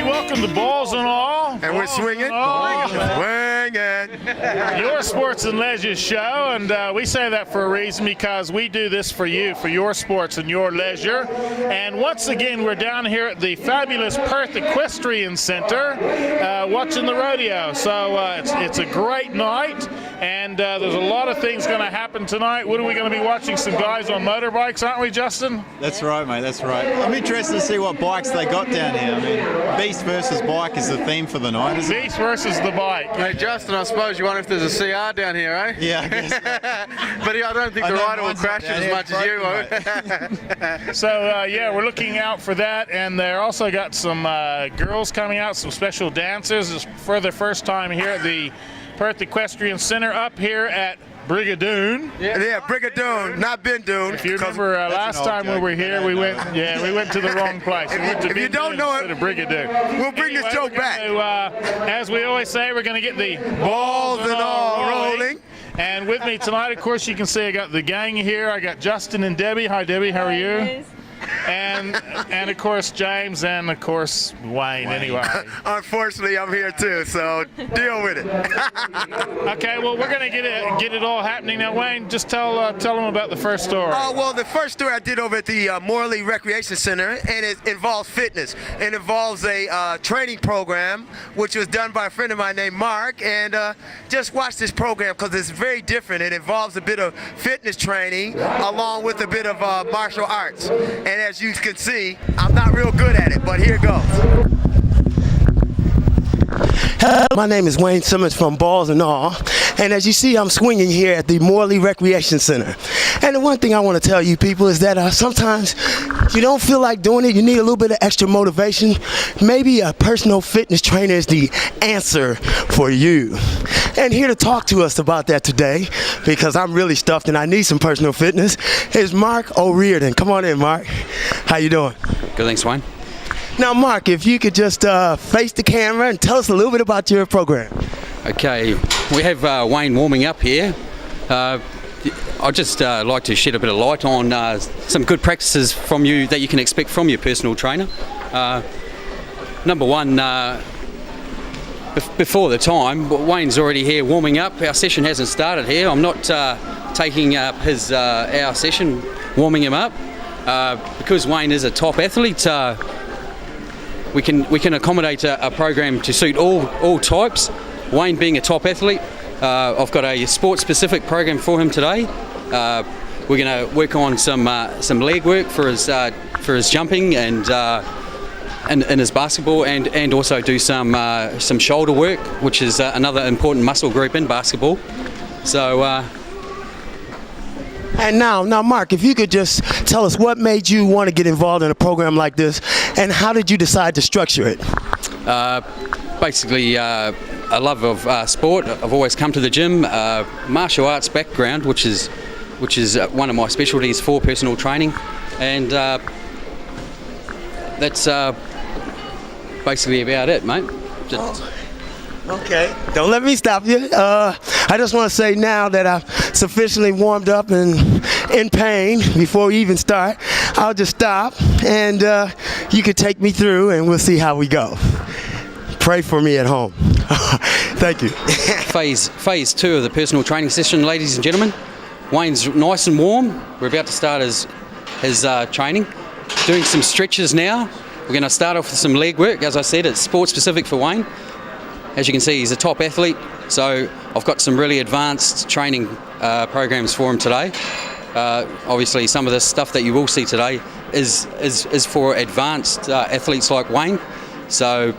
welcome to Balls and All. And we're swinging. Swinging. Your sports and leisure show, and we say that for a reason because we do this for you, for your sports and your leisure. And once again, we're down here at the fabulous Perth Equestrian Center watching the rodeo. So it's a great night, and there's a lot of things going to happen tonight. What are we going to be watching? Some guys on motorbikes, aren't we, Justin? That's right, mate, that's right. I'm interested to see what bikes they got down here. I mean, beast versus bike is the theme for the night, isn't it? Beast versus the bike. Hey, Justin, I suppose you wonder if there's a CR down here, eh? Yeah, I guess. But I don't think the rider will crash it as much as you. So, yeah, we're looking out for that, and they're also got some girls coming out, some special dancers. It's for the first time here at the Perth Equestrian Center up here at Brigadoon. Yeah, Brigadoon, not Bendoon. If you remember last time we were here, we went to the wrong place. If you don't know it, Brigadoon. We'll bring this joke back. As we always say, we're going to get the Balls and all rolling. And with me tonight, of course, you can see I got the gang here. I got Justin and Debbie. Hi, Debbie. How are you? And of course James, and of course Wayne. Anyway, Unfortunately, I'm here too, so deal with it. Okay, well, we're gonna get it all happening now. Wayne, just tell them about the first story. Well, the first story I did over at the Morley Recreation Center, and it involves fitness. It involves a training program, which was done by a friend of mine named Mark, and just watch this program because it's very different. It involves a bit of fitness training along with a bit of martial arts. And as you can see, I'm not real good at it, but here it goes. Hello, my name is Wayne Simmons from Balls and All, and as you see, I'm swinging here at the Morley Recreation Center. And the one thing I want to tell you people is that sometimes you don't feel like doing it, you need a little bit of extra motivation. Maybe a personal fitness trainer is the answer for you. And here to talk to us about that today, because I'm really stuffed and I need some personal fitness, is Mark O'Riordan. Come on in, Mark. How you doing? Good, thanks, Wayne. Now, Mark, if you could just face the camera and tell us a little bit about your program. Okay, we have Wayne warming up here. I'd just like to shed a bit of light on some good practices from you that you can expect from your personal trainer. Number one, before the time, Wayne's already here warming up. Our session hasn't started here. I'm not taking up our session, warming him up. Because Wayne is a top athlete, we can accommodate a program to suit all types. Wayne being a top athlete, I've got a sport-specific program for him today. We're going to work on some leg work for his jumping and his basketball, and also do some shoulder work, which is another important muscle group in basketball. So. And now, Mark, if you could just tell us what made you want to get involved in a program like this, and how did you decide to structure it? Basically, a love of sport. I've always come to the gym. Martial arts background, which is one of my specialties for personal training, and that's basically about it, mate. Okay, don't let me stop you. I just want to say now that I've sufficiently warmed up and in pain before we even start, I'll just stop and you can take me through and we'll see how we go. Pray for me at home. Thank you. Phase 2 of the personal training session, ladies and gentlemen. Wayne's nice and warm. We're about to start his training. Doing some stretches now. We're going to start off with some leg work. As I said, it's sport specific for Wayne. As you can see, he's a top athlete, so I've got some really advanced training programs for him today. Obviously, some of the stuff that you will see today is for advanced athletes like Wayne. So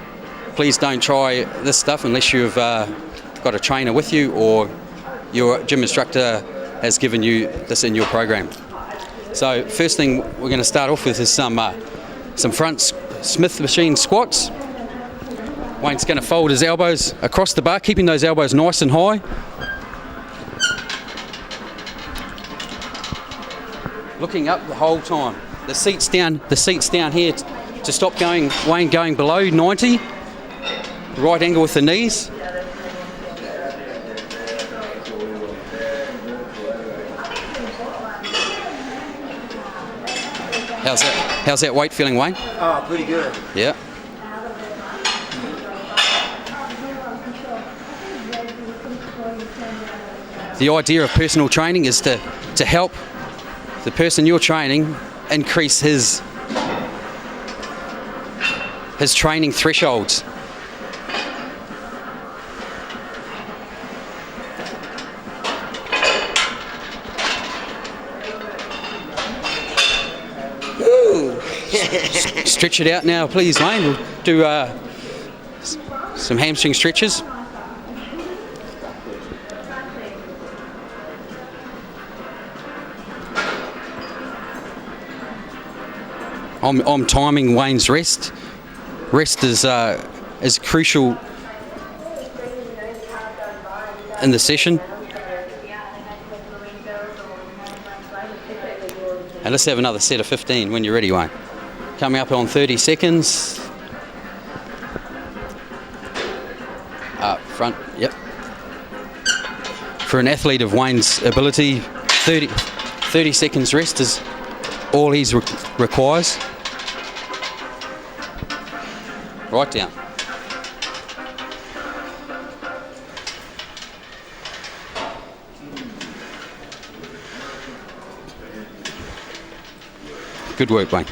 please don't try this stuff unless you've got a trainer with you or your gym instructor has given you this in your program. So first thing we're going to start off with is some front Smith machine squats. Wayne's going to fold his elbows across the bar, keeping those elbows nice and high. Looking up the whole time. The seat's down here to stop Wayne going below 90. Right angle with the knees. How's that weight feeling, Wayne? Oh, pretty good. Yeah. the idea of personal training is to help the person you're training increase his training thresholds. Stretch it out now, please, Wayne. We'll do some hamstring stretches. I'm timing Wayne's rest. Rest is crucial in the session. And let's have another set of 15 when you're ready, Wayne. Coming up on 30 seconds. Up front, yep. For an athlete of Wayne's ability, 30 seconds rest is all he requires. Right down. Good work, Wayne.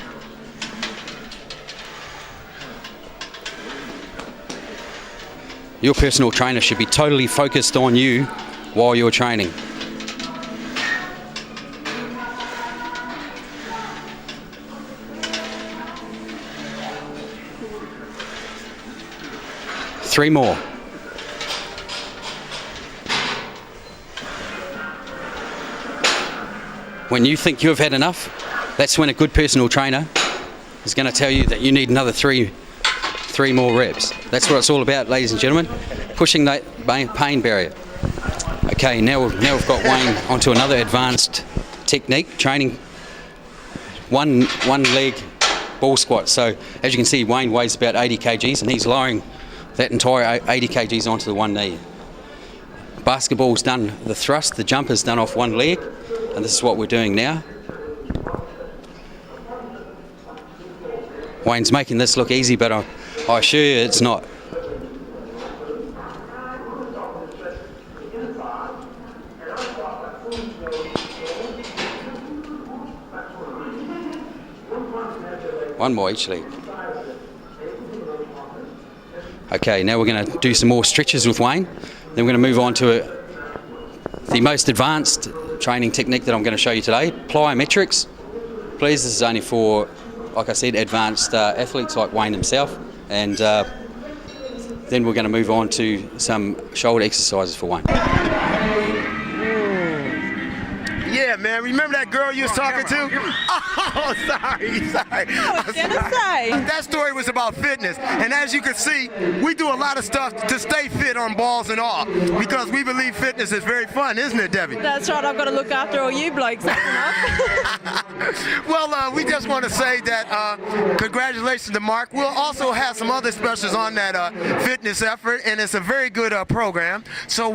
Your personal trainer should be totally focused on you while you're training. Three more. When you think you've had enough, that's when a good personal trainer is going to tell you that you need another three more reps. That's what it's all about, ladies and gentlemen, pushing that pain barrier. Okay, now we've got Wayne onto another advanced technique, training one leg ball squat. So as you can see, Wayne weighs about 80 kgs and he's lowering that entire 80 kgs onto the one knee. Basketball's done the thrust, the jumper's done off one leg, and this is what we're doing now. Wayne's making this look easy, but I assure you it's not. One more each leg. Okay, now we're going to do some more stretches with Wayne. Then we're going to move on to the most advanced training technique that I'm going to show you today, plyometrics. Please, this is only for, like I said, advanced athletes like Wayne himself. And then we're going to move on to some shoulder exercises for Wayne. Yeah, man. Remember that girl you was talking to? Oh, sorry. I was going to say. That story was about fitness. And as you can see, we do a lot of stuff to stay fit on balls and all because we believe fitness is very fun, isn't it, Debbie? That's right. I've got to look after all you blokes. Well, we just want to say that congratulations to Mark. We'll also have some other specials on that fitness effort, and it's a very good program. So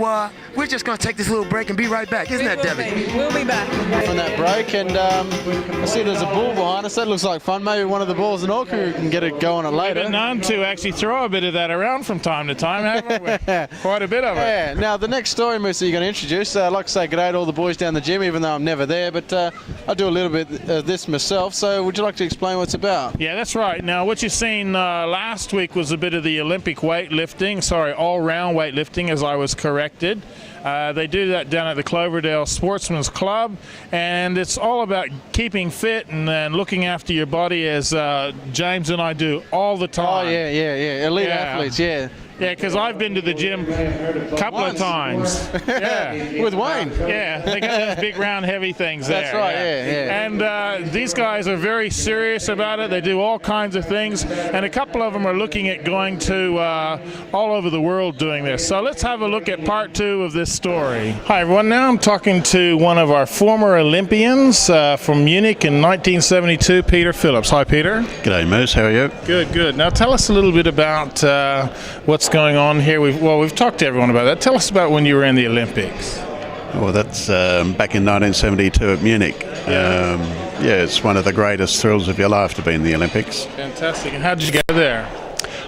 we're just going to take this little break and be right back. Isn't that, Debbie? We'll be back. From that break, and I see there's a ball behind us. That looks like fun. Maybe one of the balls in all crew can get it going on it later. We've been known to actually throw a bit of that around from time to time, haven't we? Quite a bit of it. Yeah. Now, the next story, Moose, that you're going to introduce, I'd like to say good day to all the boys down the gym, even though I'm never there, but I do a little bit of this myself. So would you like to explain what it's about? Yeah, that's right. Now, what you've seen last week was a bit of the Olympic weightlifting, all-round weightlifting, as I was corrected. They do that down at the Cloverdale Sportsman's Club, and it's all about keeping fit and looking after your body, as James and I do all the time. Oh, yeah. Elite athletes, yeah. Yeah, because I've been to the gym a couple of times. Yeah. With Wayne. Yeah, they got those big round heavy things there. That's right, yeah. And these guys are very serious about it. They do all kinds of things, and a couple of them are looking at going to all over the world doing this. So let's have a look at part 2 of this story. Hi everyone, now I'm talking to one of our former Olympians from Munich in 1972, Peter Phillips. Hi Peter. G'day Moose, how are you? Good. Now tell us a little bit about what's going on here. We've talked to everyone about that. Tell us about when you were in the Olympics. Well, that's back in 1972 at Munich. It's one of the greatest thrills of your life to be in the Olympics. Fantastic. And how did you get there?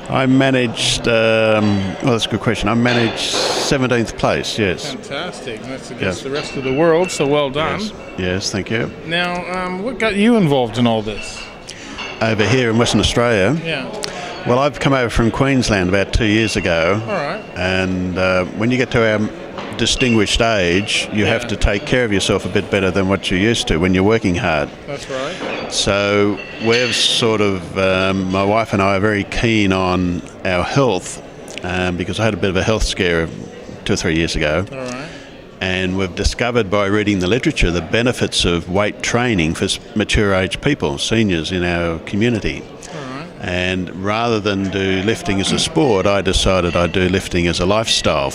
I managed, well, that's a good question. I managed 17th place, yes. Fantastic. That's against the rest of the world, so well done. Yes, thank you. Now, what got you involved in all this? Over here in Western Australia, Yeah. well, I've come over from Queensland about 2 years ago. All right. And when you get to our distinguished age, you have to take care of yourself a bit better than what you used to when you're working hard. That's right. So we've sort of, my wife and I are very keen on our health because I had a bit of a health scare 2 or 3 years ago. All right. And we've discovered by reading the literature the benefits of weight training for mature age people, seniors in our community. And rather than do lifting as a sport, I decided I'd do lifting as a lifestyle,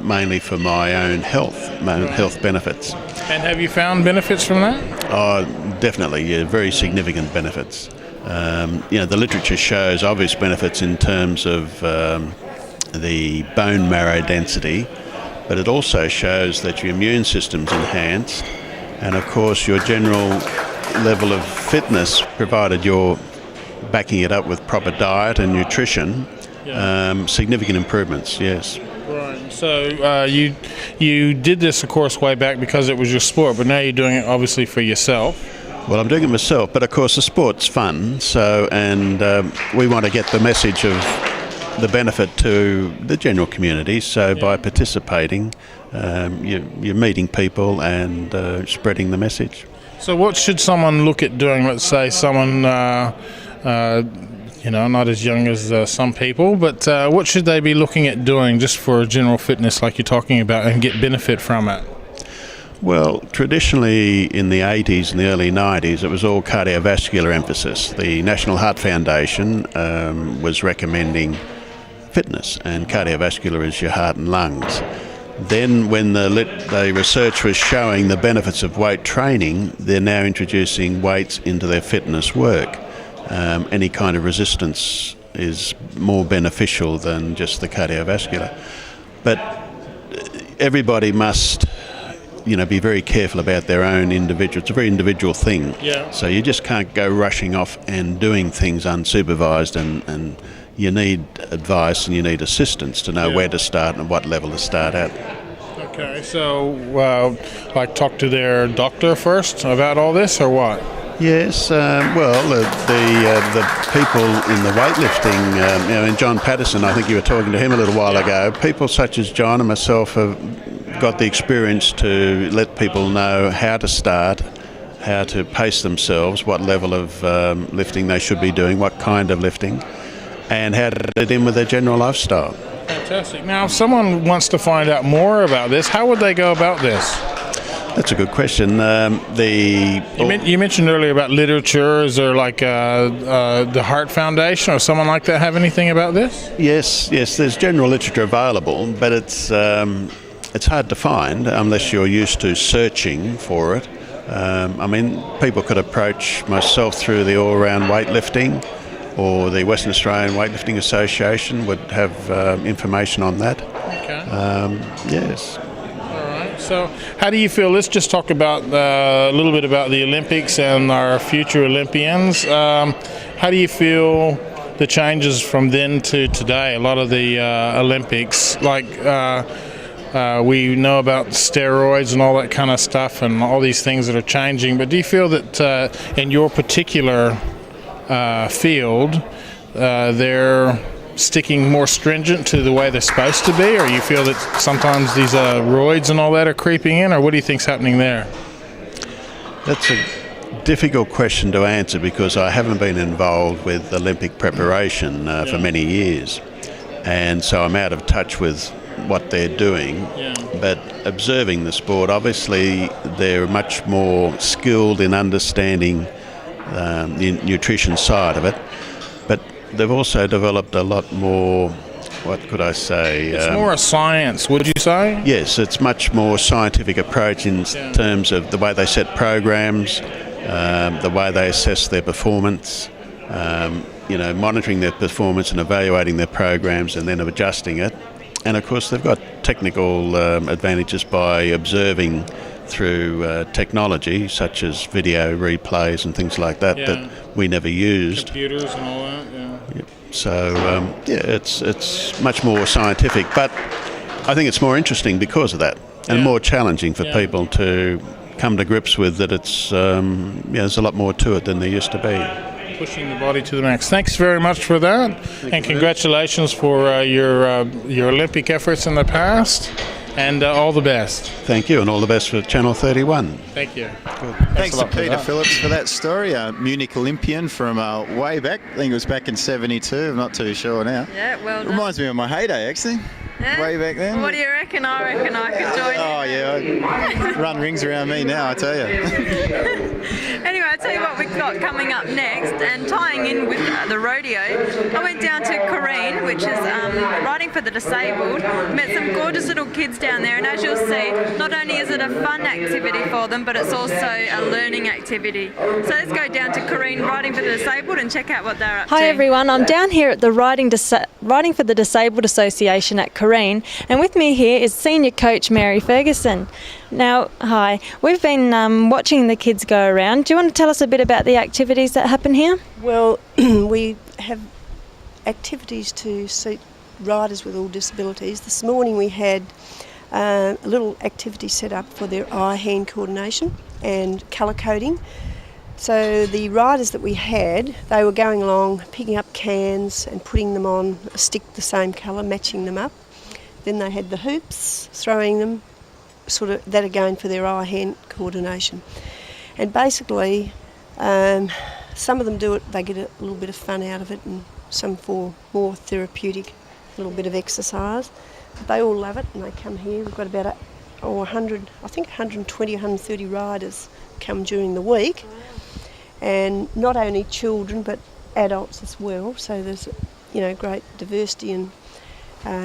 mainly for my own health, my own health benefits. And have you found benefits from that? Oh, definitely, yeah, very significant benefits. The literature shows obvious benefits in terms of the bone marrow density, but it also shows that your immune system's enhanced, and of course your general level of fitness, provided you're backing it up with proper diet and nutrition, significant improvements, yes. Right. So you did this, of course, way back because it was your sport, but now you're doing it obviously for yourself. Well, I'm doing it myself, but of course the sport's fun, and we want to get the message of the benefit to the general community. So by participating, you're meeting people and spreading the message. So what should someone look at doing? Let's say someone, not as young as some people, but what should they be looking at doing just for general fitness like you're talking about and get benefit from it? Well, traditionally in the 80s and the early 90s, it was all cardiovascular emphasis. The National Heart Foundation was recommending fitness, and cardiovascular is your heart and lungs. Then when the research was showing the benefits of weight training, they're now introducing weights into their fitness work. Any kind of resistance is more beneficial than just the cardiovascular. But everybody must, be very careful about their own individual. It's a very individual thing. Yeah. So you just can't go rushing off and doing things unsupervised, and you need advice and you need assistance to know where to start and what level to start at. Okay, so talk to their doctor first about all this, or what? Yes, the people in the weightlifting, and John Patterson, I think you were talking to him a little while ago, people such as John and myself have got the experience to let people know how to start, how to pace themselves, what level of lifting they should be doing, what kind of lifting, and how to fit in with their general lifestyle. Fantastic. Now, if someone wants to find out more about this, how would they go about this? That's a good question. You mentioned earlier about literature. Is there like the Heart Foundation or someone like that have anything about this? Yes. There's general literature available, but it's hard to find unless you're used to searching for it. People could approach myself through the all-round weightlifting, or the Western Australian Weightlifting Association would have information on that. Okay. Yes. So how do you feel? Let's just talk about a little bit about the Olympics and our future Olympians. How do you feel the changes from then to today? A lot of the Olympics, we know about steroids and all that kind of stuff and all these things that are changing, but do you feel that in your particular field they're sticking more stringent to the way they're supposed to be, or you feel that sometimes these roids and all that are creeping in, or what do you think's happening there? That's a difficult question to answer because I haven't been involved with Olympic preparation for many years, and so I'm out of touch with what they're doing. Yeah. But observing the sport, obviously they're much more skilled in understanding the nutrition side of it, but they've also developed a lot more, what could I say? It's more a science, would you say? Yes, it's much more scientific approach in terms of the way they set programs, the way they assess their performance, monitoring their performance and evaluating their programs and then adjusting it. And of course they've got technical advantages by observing through technology such as video replays and things like that that we never used. Computers and all that, yeah. Yep. So it's much more scientific, but I think it's more interesting because of that, and more challenging for people to come to grips with that. It's there's a lot more to it than there used to be. Pushing the body to the max. Thanks very much for that, and congratulations for your Olympic efforts in the past, and all the best. Thank you, and all the best for Channel 31. Thank you. Good. Thanks to Peter Phillips for that story. Munich Olympian from way back. I think it was back in '72. I'm not too sure now. Yeah, well done. Reminds me of my heyday, actually. Yeah? Way back then. What do you reckon? I reckon I could join you. Oh, yeah. Run rings around me now, I tell you. Anyway, I'll tell you what we've got coming up next, and tying in with the rodeo, I went down to Kareen, which is riding for the disabled, met some gorgeous little kids down there, and as you'll see, not only is it a fun activity for them, but it's also a learning activity. So let's go down to Kareen Riding for the Disabled and check out what they're up to. Hi everyone, I'm down here at the Riding for the Disabled Association at Kareen, and with me here is Senior Coach Mary Ferguson. Now, hi, we've been watching the kids go around. Do you want to tell us a bit about the activities that happen here? Well, we have activities to suit riders with all disabilities. This morning we had a little activity set up for their eye-hand coordination and colour coding. So the riders that we had, they were going along, picking up cans and putting them on a stick the same colour, matching them up. Then they had the hoops, throwing them, sort of that again for their eye-hand coordination. And basically, some of them do it, they get a little bit of fun out of it, and some for more therapeutic, a little bit of exercise. But they all love it, and they come here. We've got about 120, 130 riders come during the week. And not only children, but adults as well. So there's, great diversity in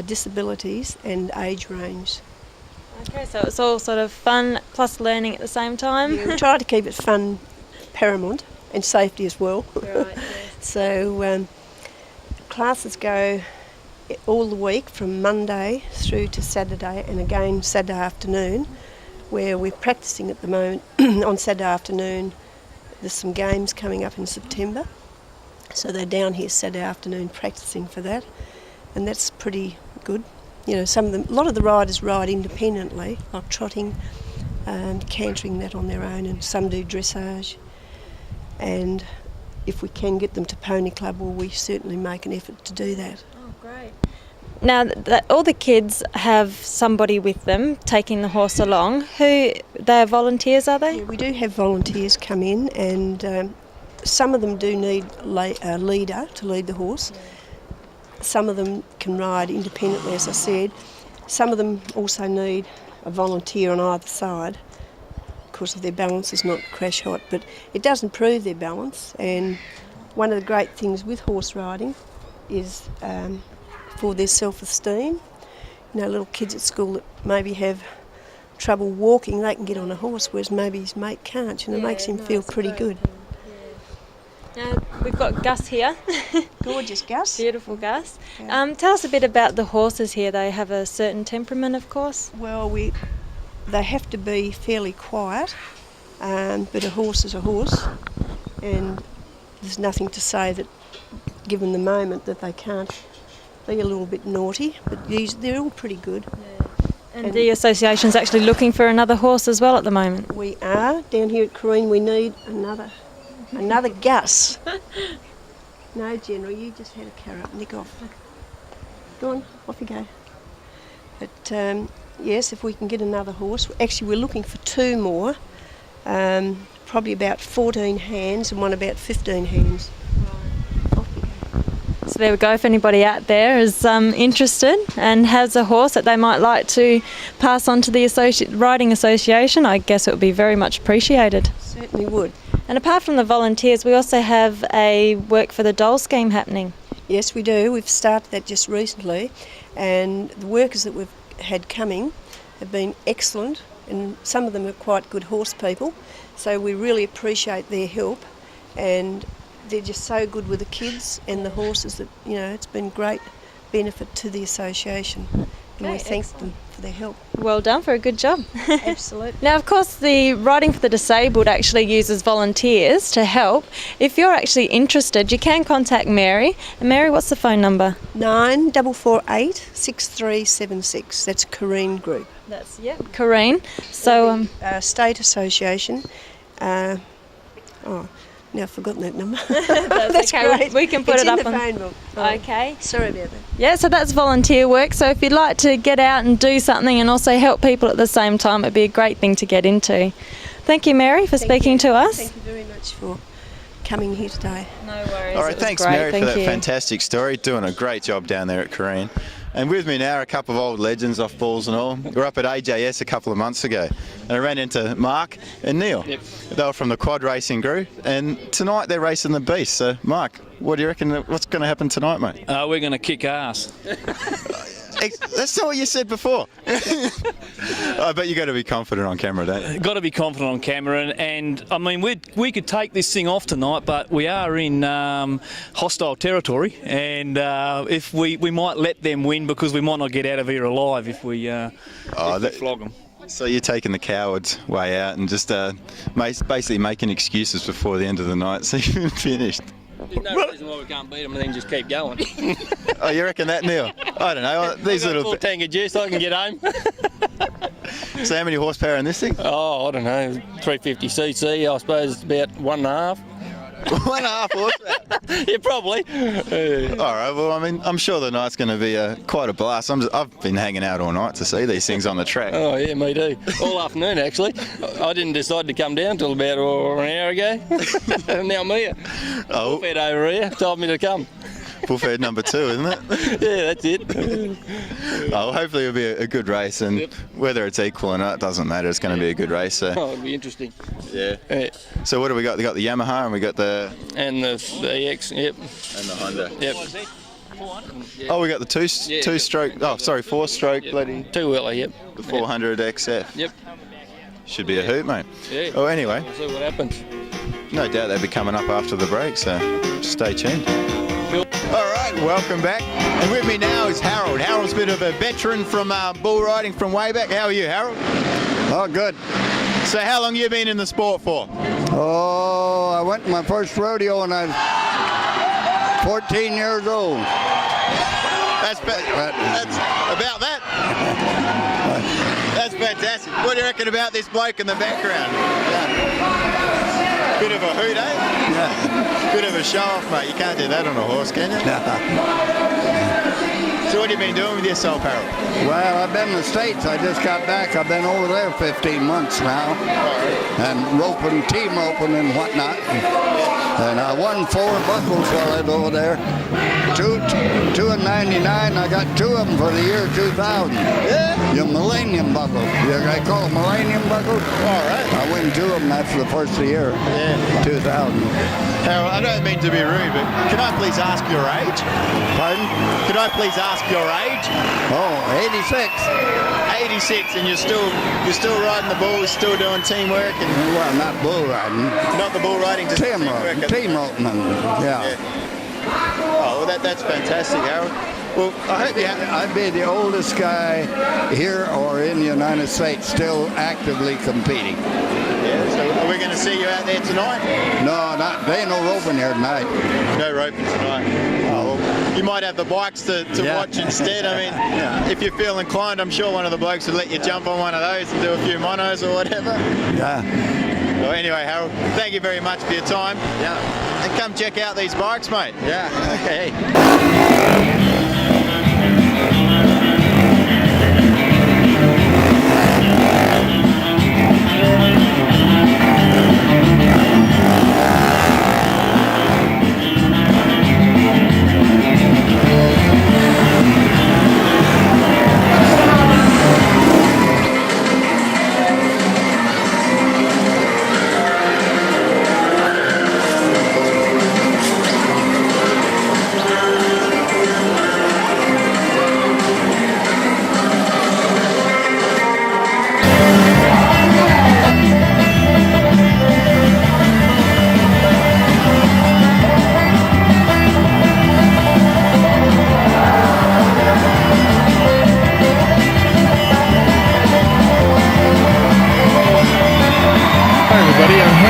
disabilities and age range. Okay, so it's all sort of fun plus learning at the same time. Yeah, we try to keep it fun paramount and safety as well. Right, yes. So classes go all the week from Monday through to Saturday, and again Saturday afternoon, where we're practicing at the moment. On Saturday afternoon there's some games coming up in September, so they're down here Saturday afternoon practicing for that, and that's pretty good. A lot of the riders ride independently, like trotting and cantering that on their own, and some do dressage. And if we can get them to Pony Club, well, we certainly make an effort to do that. Oh, great. Now, all the kids have somebody with them taking the horse along. They're volunteers, are they? Yeah, we do have volunteers come in, and some of them do need a leader to lead the horse. Some of them can ride independently, as I said. Some of them also need a volunteer on either side because of their balance is not crash hot, but it does improve their balance. And one of the great things with horse riding is for their self-esteem. Little kids at school that maybe have trouble walking, they can get on a horse, whereas maybe his mate can't, and it makes him feel pretty good. Now, we've got Gus here. Gorgeous Gus. Beautiful Gus. Yeah. Tell us a bit about the horses here. They have a certain temperament, of course. Well, they have to be fairly quiet, but a horse is a horse, and there's nothing to say that, given the moment, that they can't be a little bit naughty, but they're all pretty good. Yeah. And the association's actually looking for another horse as well at the moment. We are. Down here at Kareen, we need another Gus. No, General, you just had a carrot. Nick off. Go on, off you go. But yes, if we can get another horse. Actually, we're looking for two more. Probably about 14 hands and one about 15 hands. So there we go. If anybody out there is interested and has a horse that they might like to pass on to the riding association, I guess it would be very much appreciated. Certainly would. And apart from the volunteers, we also have a Work for the Doll scheme happening. Yes, we do. We've started that just recently, and the workers that we've had coming have been excellent, and some of them are quite good horse people, so we really appreciate their help, and they're just so good with the kids and the horses that, it's been great benefit to the association. and we Okay, thank them for their help. Well done for a good job. Absolutely. Now, of course, the Riding for the Disabled actually uses volunteers to help. If you're actually interested, you can contact Mary. And Mary, what's the phone number? 9448 6376. That's Corrine Group. That's, Corrine. So, State Association. Now I've forgotten that number. that's okay. Great. We can put It's it in up the on. phone book. Okay. Sorry about that. Yeah, so that's volunteer work. So if you'd like to get out and do something and also help people at the same time, it'd be a great thing to get into. Thank you, Mary, for speaking to us. Thank you very much for coming here today. No worries. All right, thanks, Mary, for that fantastic story. Doing a great job down there at Corrine. And with me now are a couple of old legends off balls and all. We're up at AJS a couple of months ago, and I ran into Mark and Neil. Yep. They were from the quad racing group, and tonight they're racing the beast. So, Mark, what do you reckon? What's going to happen tonight, mate? We're going to kick ass. That's not what you said before. I bet you got to be confident on camera, don't you? Got to be confident on camera, and I mean we could take this thing off tonight, but we are in hostile territory, and if we might let them win because we might not get out of here alive if we flog them. So you're taking the coward's way out and just basically making excuses before the end of the night, so you've been finished. There's no reason why we can't beat them and then just keep going. Oh, you reckon that, Neil? I don't know. These little full tank of juice, I can get home. So how many horsepower in this thing? Oh, I don't know, 350cc. I suppose it's about 1.5. 1.5 horsepower? Yeah, probably. All right, well, I mean, I'm sure the night's going to be quite a blast. I've been hanging out all night to see these things on the track. Oh, yeah, me too. All afternoon, actually. I didn't decide to come down till about an hour ago. Now I'm here. Oh. Bullfed over here told me to come. Bullfed number 2, isn't it? Yeah, that's it. Oh, well, hopefully it'll be a good race, and whether it's equal or not, it doesn't matter. It's going to be a good race. So. Oh, it'll be interesting. Yeah. So what do we got? We got the Yamaha, and we got the... And the EX, yep. And the Honda. Yep. Oh, we got the two-stroke... Oh, sorry, 4-stroke bloody... Two-wheeler, yep. The 400 XF. Yep. Should be a hoot, mate. Yeah. Oh, anyway. We'll see what happens. No doubt they'll be coming up after the break, so stay tuned. All right, welcome back. And with me now is Harold. Harold's a bit of a veteran from bull riding from way back. How are you, Harold? Oh, good. So how long you been in the sport for? Oh, I went to my first rodeo when I was 14 years old. That's about that. That's fantastic. What do you reckon about this bloke in the background? Bit of a hoot, eh? Yeah. Bit of a show-off, mate. You can't do that on a horse, can you? No. So what have you been doing with yourself, Harold? Well, I've been in the States. I just got back. I've been over there 15 months now. And roping, team roping and whatnot. And I won 4 buckles while I was over there. Two in 99. I got 2 of them for the year 2000. Yeah. Your Millennium buckle. I call it Millennium buckle. All right. I win 2 of them after the first year. Yeah. 2000. Harold, I don't mean to be rude, but can I please ask your age? Pardon? Can I please ask your age? Oh, 86. 86, and you're still riding the bull, still doing teamwork, and well, not bull riding. Not the bull riding, just team roping. Yeah. Oh, well, that's fantastic, Harold. Well, I hope I'd be the oldest guy here or in the United States still actively competing. Yeah, so are we going to see you out there tonight? No, there ain't no roping here tonight. No roping tonight. Oh, well, you might have the bikes to watch instead. I mean, if you feel inclined, I'm sure one of the blokes would let you jump on one of those and do a few monos or whatever. Yeah. Well, anyway, Harold, thank you very much for your time. Yeah. And come check out these bikes, mate. Yeah. Okay.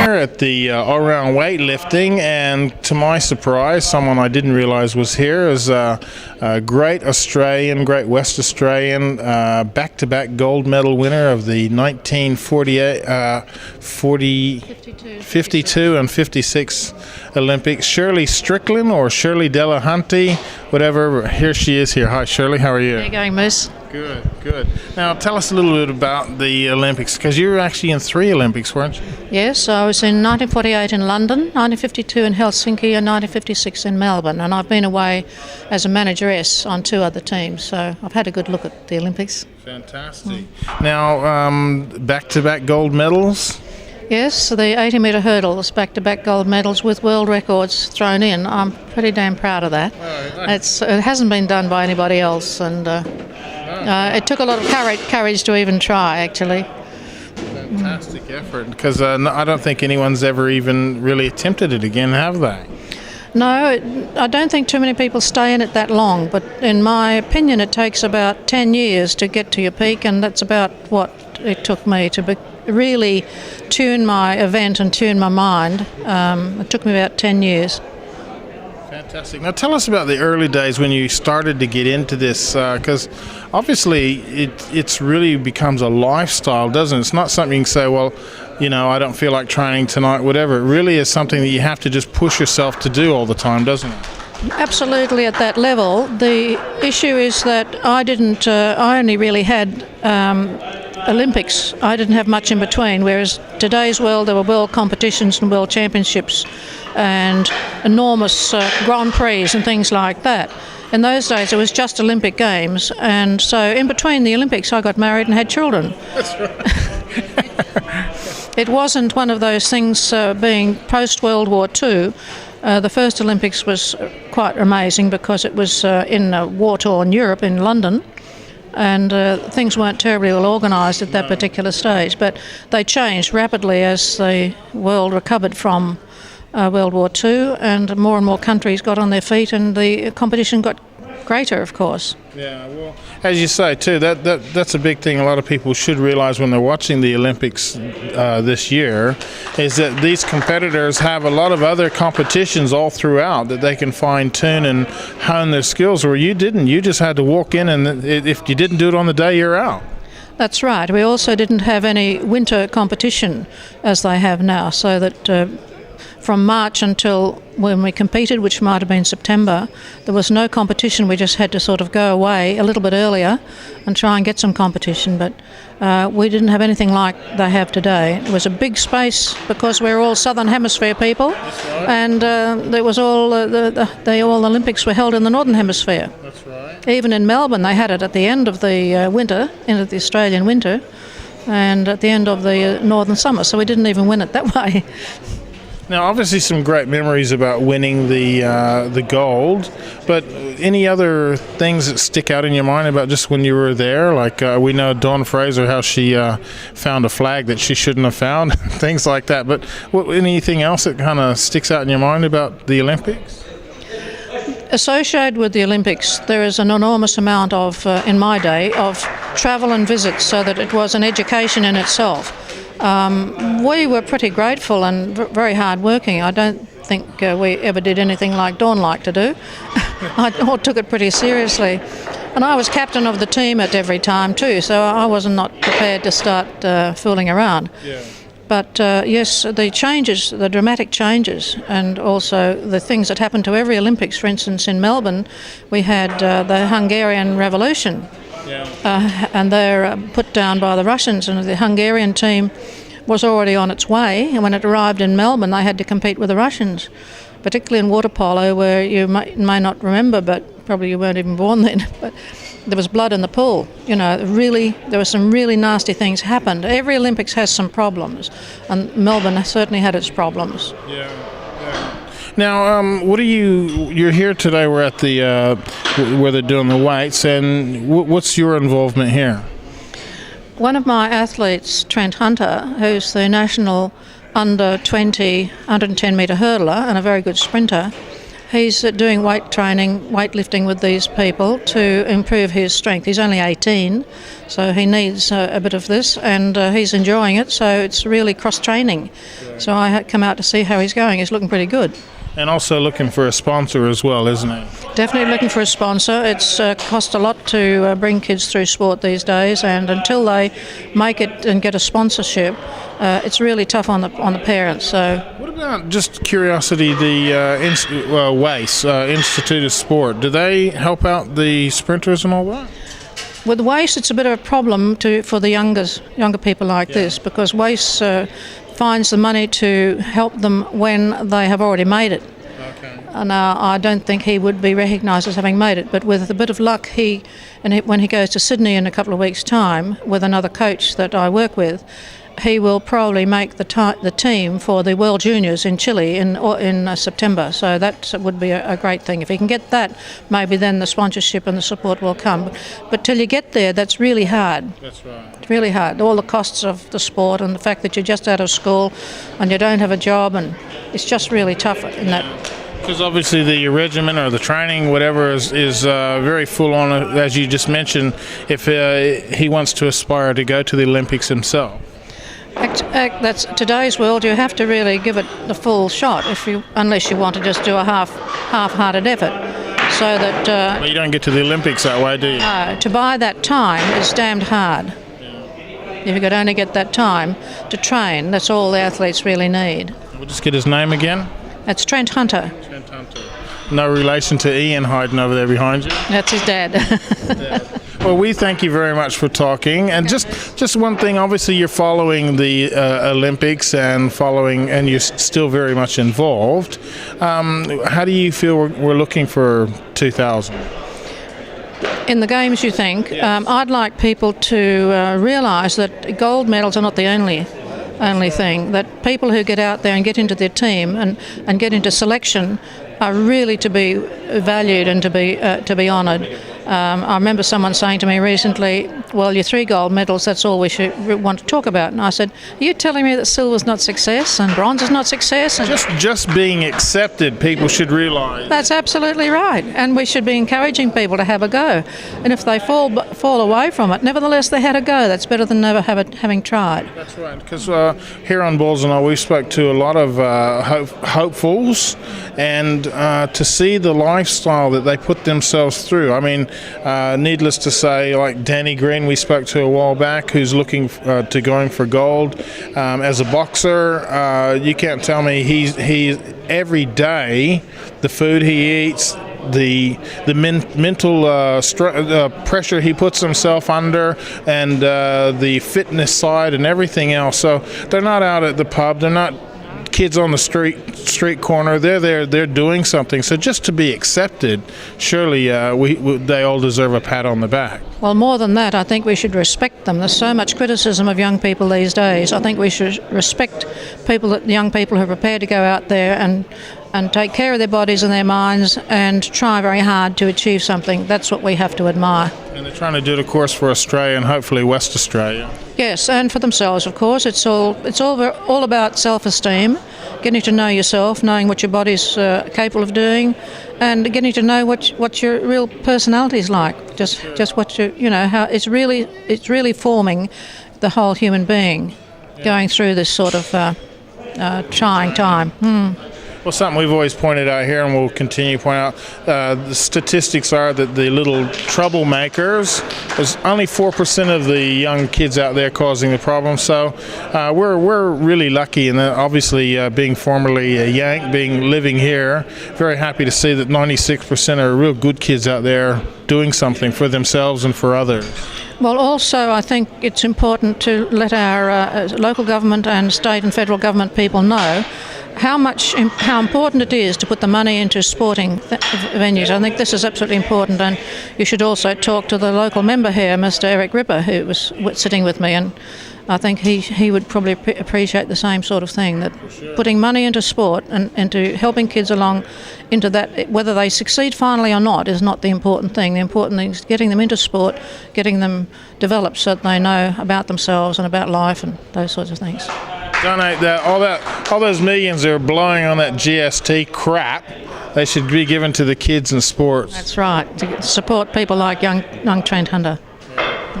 here at the all-round weightlifting, and to my surprise, someone I didn't realise was here is a great Great West Australian, back-to-back gold medal winner of the 1952 and 56 Olympics, Shirley Strickland, or Shirley Della Hunty, whatever. Here she is here. Hi, Shirley. How are you? How are you going, Moose? Good, good. Now, tell us a little bit about the Olympics, because you were actually in 3 Olympics, weren't you? Yes, I was in 1948 in London, 1952 in Helsinki, and 1956 in Melbourne. And I've been away as a manageress on 2 other teams, so I've had a good look at the Olympics. Fantastic. Now, back-to-back gold medals? Yes, the 80-metre hurdles, back-to-back gold medals with world records thrown in. I'm pretty damn proud of that. It hasn't been done by anybody else, and it took a lot of courage to even try, actually. Fantastic effort, because I don't think anyone's ever even really attempted it again, have they? No, I don't think too many people stay in it that long, but in my opinion it takes about 10 years to get to your peak, and that's about what it took me to really tune my event and tune my mind. It took me about 10 years. Fantastic. Now tell us about the early days when you started to get into this, because obviously it's really becomes a lifestyle, doesn't it? It's not something you can say, well, you know, I don't feel like training tonight, whatever. It really is something that you have to just push yourself to do all the time, doesn't it? Absolutely, at that level. The issue is that I only really had Olympics. I didn't have much in between, whereas today's world, there were world competitions and world championships and enormous Grand Prix and things like that. In those days, it was just Olympic Games, and so in between the Olympics, I got married and had children. That's right. It wasn't one of those things being post-World War II. The first Olympics was quite amazing because it was in war-torn Europe in London, and things weren't terribly well organised at that particular stage, but they changed rapidly as the world recovered from World War II, and more countries got on their feet, and the competition got greater, of course. Yeah, well, as you say too, that's a big thing a lot of people should realise when they're watching the Olympics this year, is that these competitors have a lot of other competitions all throughout that they can fine-tune and hone their skills, where you didn't. You just had to walk in, and if you didn't do it on the day, you're out. That's right. We also didn't have any winter competition as they have now, so that from March until when we competed, which might have been September, there was no competition. We just had to sort of go away a little bit earlier and try and get some competition, but we didn't have anything like they have today. It was a big space because we're all Southern Hemisphere people, and there was all the Olympics were held in the Northern Hemisphere. That's right. Even in Melbourne, they had it at the end of the winter, end of the Australian winter, and at the end of the northern summer, so we didn't even win it that way. Now, obviously, some great memories about winning the gold, but any other things that stick out in your mind about just when you were there? Like we know Dawn Fraser, how she found a flag that she shouldn't have found, things like that. But anything else that kind of sticks out in your mind about the Olympics? Associated with the Olympics, there is an enormous amount of, in my day, of travel and visits, so that it was an education in itself. We were pretty grateful and very hard working. I don't think we ever did anything like Dawn liked to do. I took it pretty seriously. And I was captain of the team at every time too, so I was not prepared to start fooling around. Yeah. But yes, the changes, the dramatic changes, and also the things that happened to every Olympics. For instance, in Melbourne, we had the Hungarian Revolution. Yeah. And they're put down by the Russians, and the Hungarian team was already on its way, and when it arrived in Melbourne they had to compete with the Russians, particularly in water polo, where you may not remember, but probably you weren't even born then, but there was blood in the pool. You know, really, there were some really nasty things happened. Every Olympics has some problems, and Melbourne certainly had its problems. Yeah. Now, you're here today, we're at the, where they're doing the weights, and what's your involvement here? One of my athletes, Trent Hunter, who's the national under 20, 110 metre hurdler and a very good sprinter, He's doing weightlifting with these people to improve his strength. He's only 18, so he needs a bit of this, and he's enjoying it, so it's really cross-training. So I had come out to see how he's going. He's looking pretty good. And also looking for a sponsor as well, isn't it? Definitely looking for a sponsor. It's cost a lot to bring kids through sport these days, and until they make it and get a sponsorship, it's really tough on the parents. So, what about, just curiosity, the WACE, Institute of Sport? Do they help out the sprinters and all that? With WACE, it's a bit of a problem for the younger people like this, because WACE finds the money to help them when they have already made it. Okay. And I don't think he would be recognised as having made it, but with a bit of luck, when he goes to Sydney in a couple of weeks' time with another coach that I work with, he will probably make the team for the World Juniors in Chile in September. So that would be a great thing. If he can get that, maybe then the sponsorship and the support will come. But till you get there, that's really hard. That's right. It's really hard. All the costs of the sport and the fact that you're just out of school and you don't have a job, and it's just really tough in that. Because obviously the regimen or the training, whatever, is very full on, as you just mentioned, if he wants to aspire to go to the Olympics himself. That's today's world. You have to really give it the full shot, unless you want to just do a half-hearted effort. So that. Well, you don't get to the Olympics that way, do you? No, to buy that time is damned hard. If you could only get that time to train, that's all the athletes really need. We'll just get his name again. That's Trent Hunter. Trent Hunter. No relation to Ian hiding over there behind you? That's his dad. Well, we thank you very much for talking. And just one thing, obviously you're following the Olympics and you're still very much involved. How do you feel we're looking for 2000? In the Games, you think? Yes. I'd like people to realise that gold medals are not the only thing, that people who get out there and get into their team and get into selection are really to be valued and to be honoured. I remember someone saying to me recently, well, your 3 gold medals, that's all we should want to talk about. And I said, are you telling me that silver's not success and bronze is not success? And just being accepted, people should realise. That's absolutely right. And we should be encouraging people to have a go. And if they fall away from it, nevertheless they had a go. That's better than never having tried. That's right. Because here on Balls and All, we spoke to a lot of hopefuls, and to see the lifestyle that they put themselves through. I mean, needless to say, like Danny Green, we spoke to a while back, who's looking to going for gold. As a boxer, you can't tell me he's every day, the food he eats, the mental pressure he puts himself under, and the fitness side and everything else. So they're not out at the pub, they're not kids on the street corner. They're doing something. So just to be accepted, surely they all deserve a pat on the back. Well, more than that, I think we should respect them. There's so much criticism of young people these days. I think we should respect young people who are prepared to go out there and take care of their bodies and their minds and try very hard to achieve something. That's what we have to admire. And they're trying to do it, of course, for Australia and hopefully West Australia. Yes, and for themselves, of course. It's all about self-esteem, getting to know yourself, knowing what your body's capable of doing, and getting to know what your real personality is like. Just what how it's really forming the whole human being, going through this sort of trying time. Well, something we've always pointed out here, and we'll continue to point out, the statistics are that the little troublemakers, there's only 4% of the young kids out there causing the problem. So we're really lucky, and obviously being formerly a Yank, living here, very happy to see that 96% are real good kids out there doing something for themselves and for others. Well, also I think it's important to let our local government and state and federal government people know how important it is to put the money into sporting venues. I think this is absolutely important, and you should also talk to the local member here, Mr. Eric Ripper, who was sitting with me, and I think he would probably appreciate the same sort of thing, that putting money into sport and into helping kids along into that, whether they succeed finally or not, is not the important thing. The important thing is getting them into sport, getting them developed so that they know about themselves and about life and those sorts of things. Donate all those millions they're blowing on that GST crap. they should be given to the kids in sports. That's right, to support people like young Trent Hunter.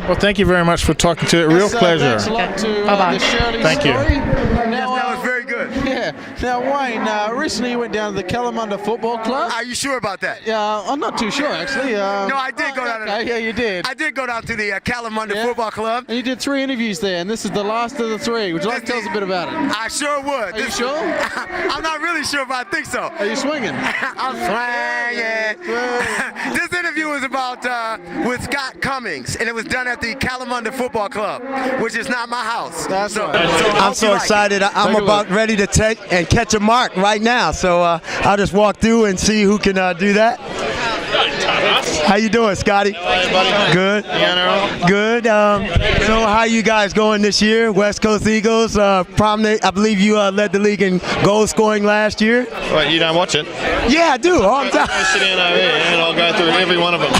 Well, thank you very much for talking to it. Real pleasure. Thanks a lot to Bye-bye. the Shirley Thank you. story. That was very good. Yeah. Now, Wayne, recently you went down to the Kalamunda Football Club. Are you sure about that? Yeah, I'm not too sure, actually. No, I did go down to yeah, you did. I did go down to the Kalamunda Football Club. And you did 3 interviews there, and this is the last of the 3. Would you like to tell us a bit about it? I sure would. Are you sure? I'm not really sure, but I think so. Are you swinging? I'm swinging. This interview was about with Scott Cummings, and it was done at the Kalamunda Football Club, which is not my house. That's so, right. I'm so excited. I'm about ready to take and catch a mark right now. So I'll just walk through and see who can do that. How you doing, Scotty? Hey, buddy. Good. Good. So how you guys going this year? West Coast Eagles, prominent. I believe you led the league in goal scoring last year. Wait, you don't watch it? Yeah, I do. All the time. I'll sit down over here and I'll go through every one of them.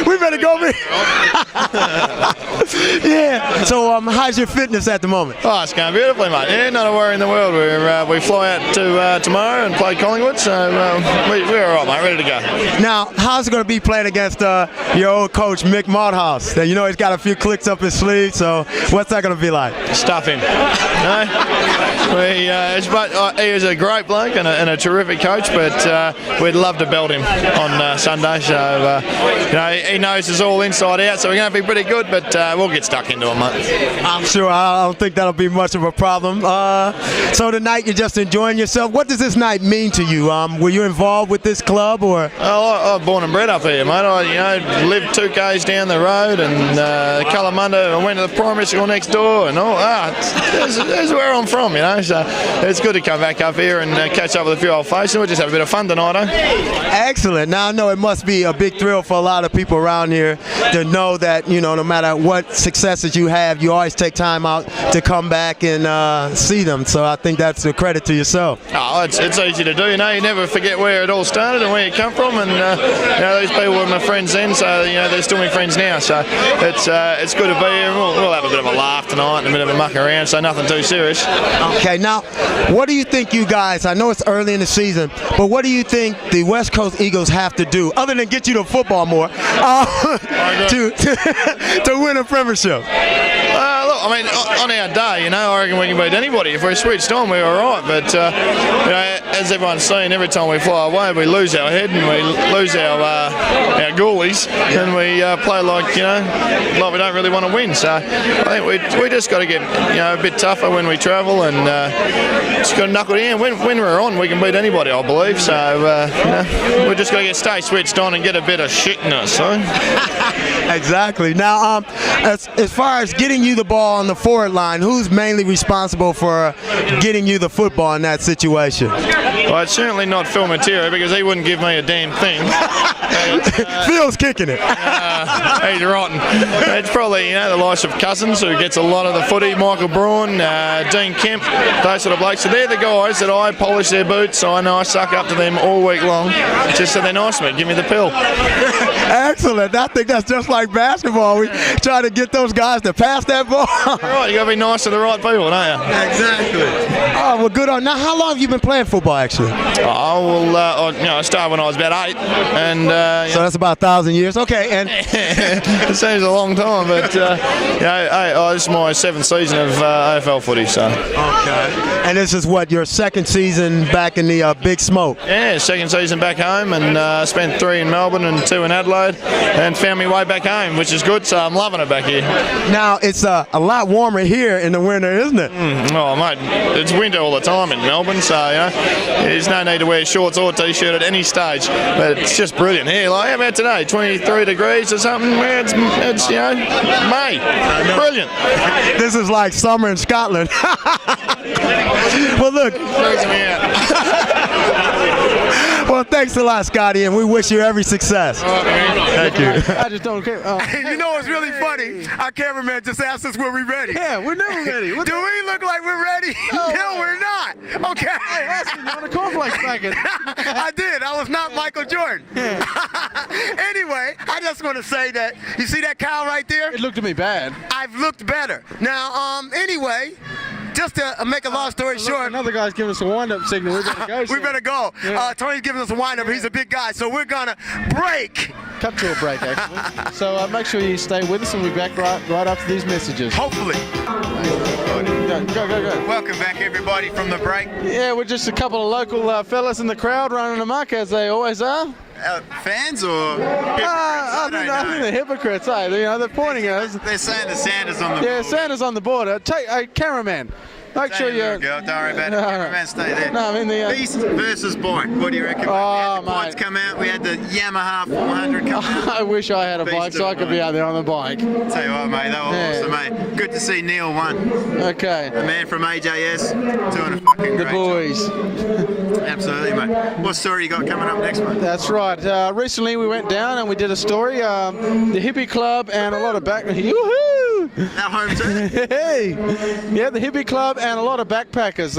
We better go over. Yeah. So how's your fitness at the moment? Oh, it's going beautifully, mate. Yeah, not a worry in the world. We fly out to tomorrow and play Collingwood, so we're all right, mate. Ready to go. Now, how's it going to be playing against your old coach, Mick Malthouse? You know he's got a few clicks up his sleeve, so what's that going to be like? Stuff him. No? He is a great bloke and a terrific coach, but we'd love to belt him on Sunday. So, he knows us all inside out, so we're going to be pretty good, but we'll get stuck into him, mate. I'm sure. I don't think that'll be much of a problem. So tonight you're just enjoying yourself. What does this night mean to you? Were you involved with this club, or? Oh, I'm born and bred up here, mate. I lived 2 k's down the road, and Kalamunda. I went to the primary school next door, and all. That's where I'm from, So it's good to come back up here and catch up with a few old faces. We'll just have a bit of fun tonight, Excellent. Now I know it must be a big thrill for a lot of people around here to know that no matter what successes you have, you always take time out to come back and see them. So I think that's a credit to yourself. Oh, it's easy to do. You never forget where it all started and where you come from, and these people were my friends then, so they're still my friends now. So it's good to be here. We'll have a bit of a laugh tonight and a bit of a muck around, so nothing too serious. Okay, now what do you think you guys? I know it's early in the season, but what do you think the West Coast Eagles have to do, other than get you to football more, to win a premiership? Look, on our day, I reckon we can beat anybody. If we're switched on, we're all right. But as everyone's seen, every time we fly away, we lose our head and we lose our goalies, and we play like we don't really want to win. So I think we just got to get a bit tougher when we travel, and just got to knuckle down. When we're on, we can beat anybody, I believe. So we just got to stay switched on and get a bit of shit in us. Exactly. Now, as far as getting you the ball on the forward line, who's mainly responsible for getting you the football in that situation? Well, it's certainly not Phil Matera, because he wouldn't give me a damn thing. Phil's kicking it. He's rotten. It's probably the likes of Cousins, who gets a lot of the footy, Michael Braun, Dean Kemp, those sort of blokes. So they're the guys that I polish their boots, so I know I suck up to them all week long, just so they're nice to me, give me the pill. Excellent. I think that's just like basketball. We try to get those guys to pass that ball. Right, you got to be nice to the right people, don't you? Exactly. Oh, well, good on. Now, how long have you been playing football, actually? I started when I was about 8, and so that's about 1,000 years. Okay, and it seems a long time, but this is my 7th season of AFL footy. So okay, and this is what, your 2nd season back in the Big Smoke? Yeah, 2nd season back home, and spent 3 in Melbourne and 2 in Adelaide, and found my way back home, which is good. So I'm loving it back here. Now it's a lot warmer here in the winter, isn't it? Oh, mate, it's winter all the time in Melbourne, so there's no need to wear shorts or t-shirt at any stage. But it's just brilliant here. Like, how about today? 23 degrees or something. It's May. Brilliant. This is like summer in Scotland. Well, look. Well, thanks a lot, Scotty, and we wish you every success. Thank you. I just don't care. You know what's really funny? Our cameraman just asked us, were we ready? Yeah, we're never ready. Do we look like we're ready? No, we're not. Okay. Hey, ask me on a cornflakes packet. I did. I was not Michael Jordan. Anyway, I just want to say that, you see that cow right there? It looked to me bad. I've looked better. Now, anyway, just to make a long story short. Another guy's giving us a wind-up signal. We better go. We better go. Yeah. Tony's giving us a wind-up. He's a big guy, so we're gonna break. Cut to a break, actually. So make sure you stay with us, and we'll be back right after these messages. Hopefully. Go. Welcome back, everybody, from the break. Yeah, we're just a couple of local fellas in the crowd running amok, as they always are. Fans or hypocrites? I think they're hypocrites, eh? They're pointing at us. They're saying the Santa's on the board. Yeah, Santa's on the border. Cameraman. Make sure you. Girl, don't worry about it. Cameraman, stay there. No, I mean Beast versus bike. What do you reckon? We had the quads come out. We had the Yamaha 400 come out. I wish I had a bike so I could be out there on the bike. Tell you what, mate, they were awesome, mate. Good to see Neil won. Okay. The man from AJS doing a fucking The great boys. job. Absolutely, mate. What story you got coming up next, mate? That's right. Recently we went down and we did a story. The Hippie Club and a lot of back. Yoo-hoo! Our home team. Hey! Yeah, the Hippie Club and a lot of backpackers.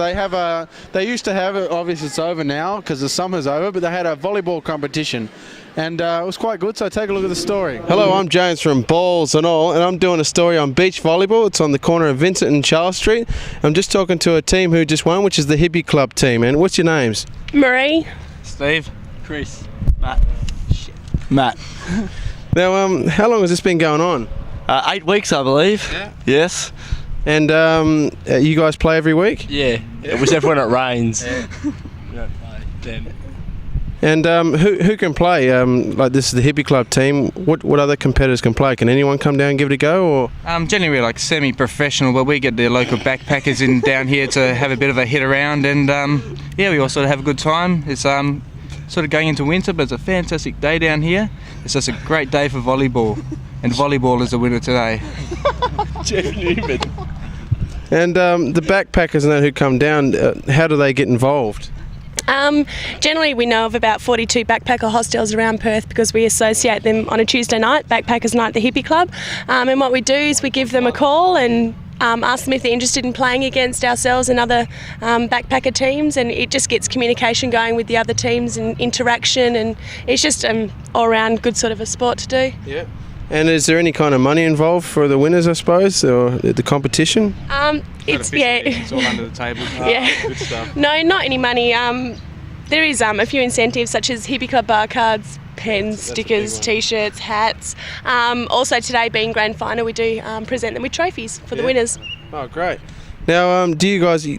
They used to have, obviously it's over now because the summer's over, but they had a volleyball competition. And it was quite good, so take a look at the story. Hello, I'm James from Balls and All, and I'm doing a story on beach volleyball. It's on the corner of Vincent and Charles Street. I'm just talking to a team who just won, which is the Hippie Club team. And what's your names? Marie. Steve. Chris. Matt. Matt. Now, how long has this been going on? 8 weeks, I believe. Yeah. Yes. And you guys play every week? Yeah. Except when it rains. Yeah. We don't play then. And who can play? Like this is the Hippie Club team. What other competitors can play? Can anyone come down and give it a go? Or Generally we're like semi-professional, but we get the local backpackers in down here to have a bit of a hit around, and yeah, we all sort of have a good time. It's sort of going into winter, but it's a fantastic day down here. It's just a great day for volleyball, and volleyball is the winner today. Jeff Newman. And the backpackers and that who come down, how do they get involved? Generally we know of about 42 backpacker hostels around Perth because we associate them on a Tuesday night, Backpackers Night at the Hippie Club. And what we do is we give them a call and ask them if they're interested in playing against ourselves and other backpacker teams, and it just gets communication going with the other teams and interaction, and it's just all-round good sort of a sport to do. Yeah. And is there any kind of money involved for the winners, I suppose, or the competition? It's all under the table. Yeah. Good stuff. No, not any money. There is a few incentives such as Hippie Club bar cards, pens, stickers, t-shirts, hats. Also today being grand final, we do present them with trophies for the winners. Oh, great. Now, do you guys, do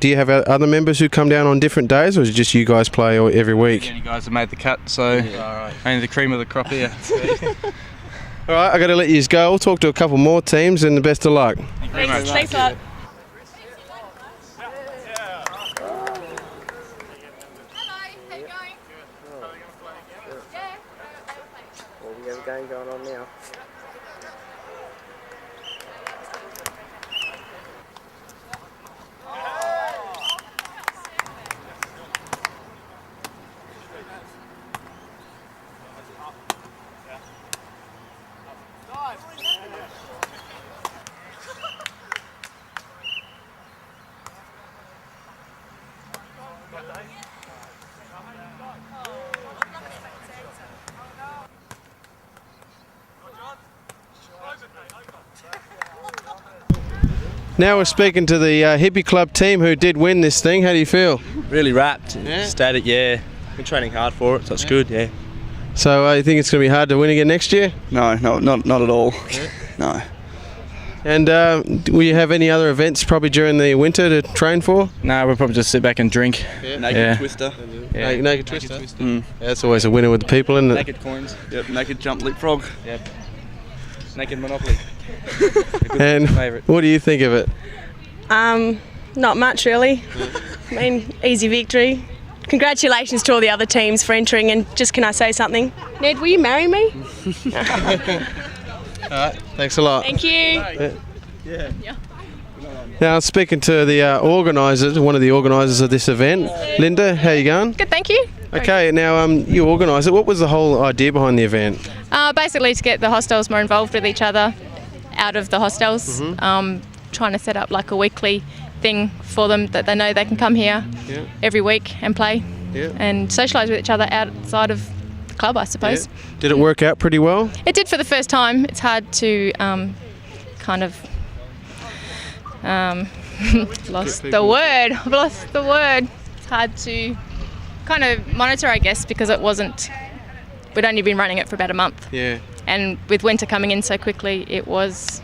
you have other members who come down on different days, or is it just you guys play every week? You guys have made the cut, so only the cream of the crop here. All right, I got to let you go. We'll talk to a couple more teams, and the best of luck. Thank you very much. Thanks a lot. We have a game going on now. Now we're speaking to the Hippie Club team who did win this thing. How do you feel? Really wrapped. Yeah. Static, yeah. Been training hard for it, so it's good, yeah. So you think it's going to be hard to win again next year? No, not at all. Yeah. No. And will you have any other events probably during the winter to train for? No, we'll probably just sit back and drink. Yeah. Naked Twister. Yeah. Naked Twister. Yeah, that's always a winner with the people, isn't it? Naked coins. Yep. Naked jump leapfrog. Yep. Naked Monopoly. And what do you think of it? Not much really. I mean, easy victory. Congratulations to all the other teams for entering, and just can I say something? Ned, will you marry me? All right, thanks a lot. Thank you. Yeah. Now speaking to the organisers, one of the organisers of this event, Linda, how you going? Good, thank you. Okay, now you organise it. What was the whole idea behind the event? Basically to get the hostels more involved with each other out of the hostels, trying to set up like a weekly thing for them that they know they can come here every week and play and socialise with each other outside of the club, I suppose. Yeah. Did it work out pretty well? It did for the first time. It's hard to kind of Lost the word. I've lost the word. It's hard to kind of monitor, I guess, because we'd only been running it for about a month. Yeah. And with winter coming in so quickly, it was,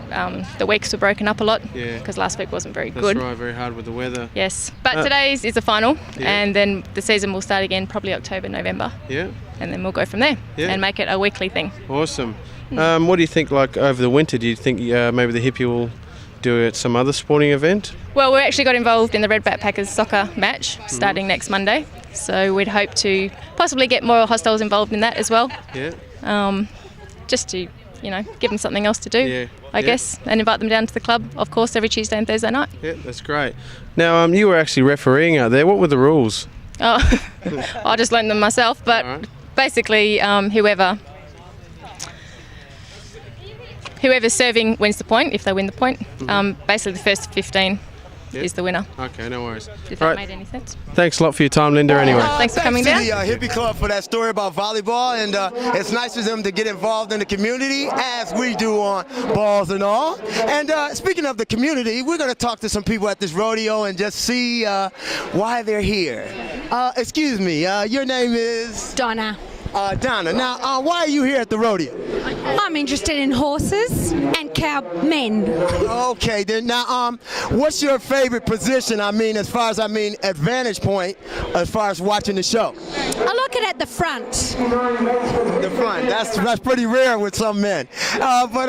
the weeks were broken up a lot. Yeah. Because last week wasn't very good. That's right, very hard with the weather. Yes. But today's is the final, Yeah. and then the season will start again probably October, November. Yeah. And then we'll go from there and make it a weekly thing. Awesome. What do you think, like, over the winter? Do you think maybe the Hippie will do it some other sporting event? Well, we actually got involved in the Red Backpackers soccer match starting next Monday. So we'd hope to possibly get more hostels involved in that as well. Yeah. Just to, give them something else to do, I guess, and invite them down to the club, of course, every Tuesday and Thursday night. Yeah, that's great. Now, you were actually refereeing out there. What were the rules? Oh, I just learned them myself, but basically whoever's serving wins the point, if they win the point. Basically the first 15 is the winner. Okay, no worries. If that made any sense. Thanks a lot for your time, Linda, anyway. Thanks for coming down. Thanks to the Hippie Club for that story about volleyball, and it's nice for them to get involved in the community as we do on Balls and All. And speaking of the community, we're going to talk to some people at this rodeo and just see why they're here. Excuse me, your name is? Donna. Donna, now why are you here at the rodeo? I'm interested in horses and cowmen. Okay, then now what's your favorite position? As far as advantage point, as far as watching the show. I look at the front. The front. That's pretty rare with some men, but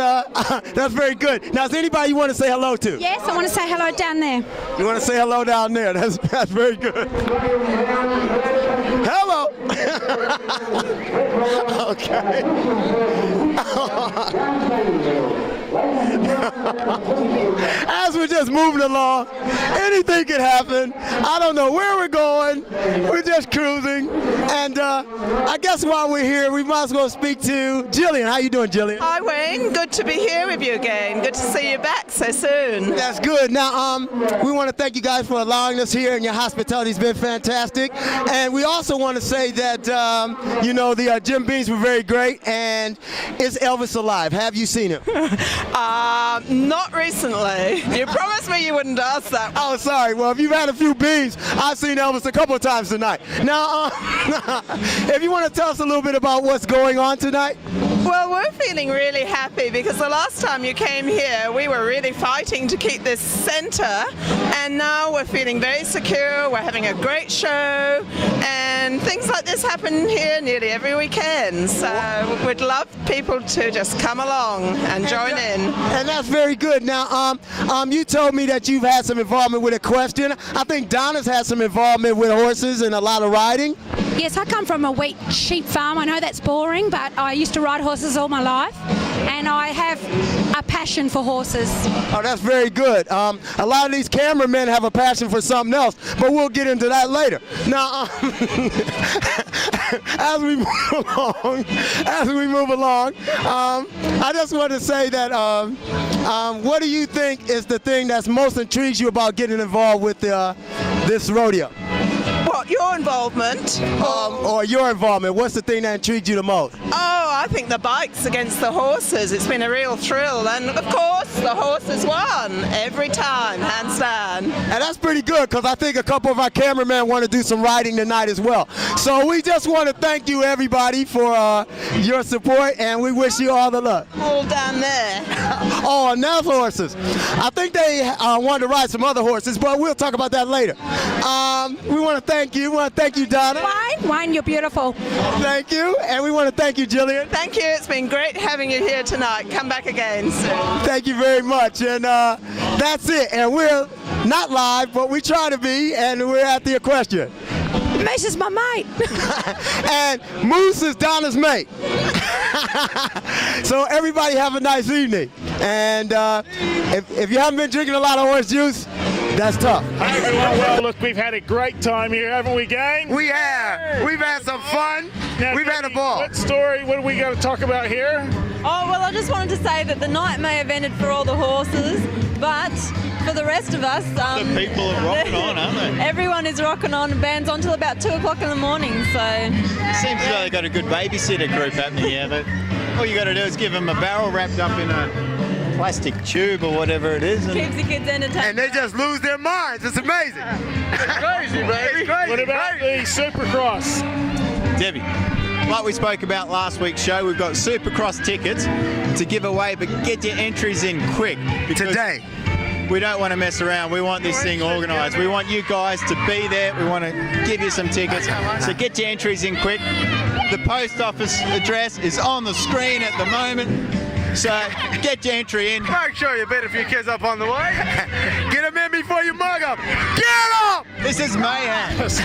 that's very good. Now, is there anybody you want to say hello to? Yes, I want to say hello down there. You want to say hello down there? That's very good. Hello. Okay. As we're just moving along, anything could happen. I don't know where we're going. We're just cruising. And I guess while we're here, we might as well speak to Jillian. How you doing, Jillian? Hi, Wayne. Good to be here with you again. Good to see you back so soon. That's good. Now, we want to thank you guys for allowing us here, and your hospitality's been fantastic. And we also want to say that, the Jim Beams were very great. And is Elvis alive? Have you seen him? Not recently. You promised me you wouldn't ask that. Oh, sorry. Well, if you've had a few beans, I've seen Elvis a couple of times tonight. Now, if you want to tell us a little bit about what's going on tonight. Well, we're feeling really happy because the last time you came here, we were really fighting to keep this centre, and now we're feeling very secure. We're having a great show, and things like this happen here nearly every weekend. So we'd love people to just come along and join in. And that's very good. Now, you told me that you've had some involvement with Equestrian. I think Donna's had some involvement with horses and a lot of riding. Yes, I come from a wheat sheep farm. I know that's boring, but I used to ride horses all my life, and I have a passion for horses. Oh, that's very good. A lot of these cameramen have a passion for something else, but we'll get into that later. Now, as we move along, I just want to say that what do you think is the thing that's most intrigues you about getting involved with this rodeo? What, your involvement? Or your involvement. What's the thing that intrigued you the most? Oh, I think the bikes against the horses. It's been a real thrill. And, of course, the horses won every time, hands down. And that's pretty good because I think a couple of our cameramen want to do some riding tonight as well. So we just want to thank you, everybody, for your support, and we wish you all the luck. All down there. Oh, and those horses. I think they wanted to ride some other horses, but we'll talk about that later. We want to thank you. We want to thank you, Donna. Wayne, you're beautiful. Thank you. And we want to thank you, Jillian. Thank you. It's been great having you here tonight. Come back again soon. Thank you very much. And that's it. And we're not live, but we try to be, and we're at the Equestrian. Moose is my mate. And Moose is Donna's mate. So everybody have a nice evening. And if you haven't been drinking a lot of orange juice, that's tough. Hi, everyone. Well, look, we've had a great time here, haven't we, gang? We have. We've had some fun. Now, we've had a ball. What story? What do we got to talk about here? Oh, well, I just wanted to say that the night may have ended for all the horses, but for the rest of us... the people are rocking on, aren't they? Everyone is rocking on and bands on till about 2 o'clock in the morning, so... It seems as though they've got a good babysitter group happening here, but all you got to do is give them a barrel wrapped up in a plastic tube or whatever it is. Keeps the kids entertained. And they just lose their minds. It's amazing. Crazy, baby. It's crazy. What about the Supercross? Debbie, like we spoke about last week's show, we've got Supercross tickets to give away, but get your entries in quick. Today. We don't want to mess around. We want this thing organised. We want you guys to be there. We want to give you some tickets. So get your entries in quick. The post office address is on the screen at the moment. So get your entry in. Make sure you beat a few kids up on the way. Get them in before you mug them. Get them! This is mayhem. It's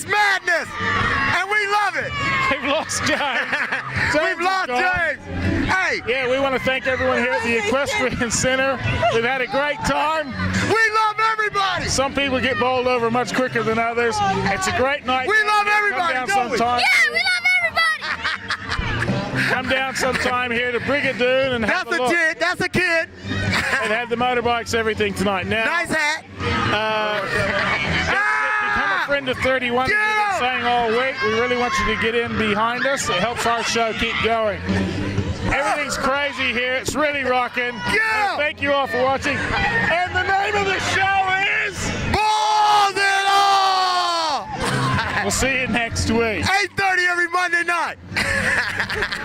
madness, and we love it. We've lost James. We've lost James. Hey. Yeah, we want to thank everyone here at the Equestrian Center. We've had a great time. We love everybody. Some people get bowled over much quicker than others. It's a great night. We love everybody, Come down don't we? sometime. Yeah, we love everybody. Come down sometime here to Brigadoon and have a look. That's a kid. And have the motorbikes, everything tonight. Now, nice hat. Become a friend of 31. We've been saying all week. We really want you to get in behind us. It helps our show keep going. Everything's crazy here. It's really rocking. Thank you all for watching. And the name of the show is Balls It All. We'll see you next week. Hey,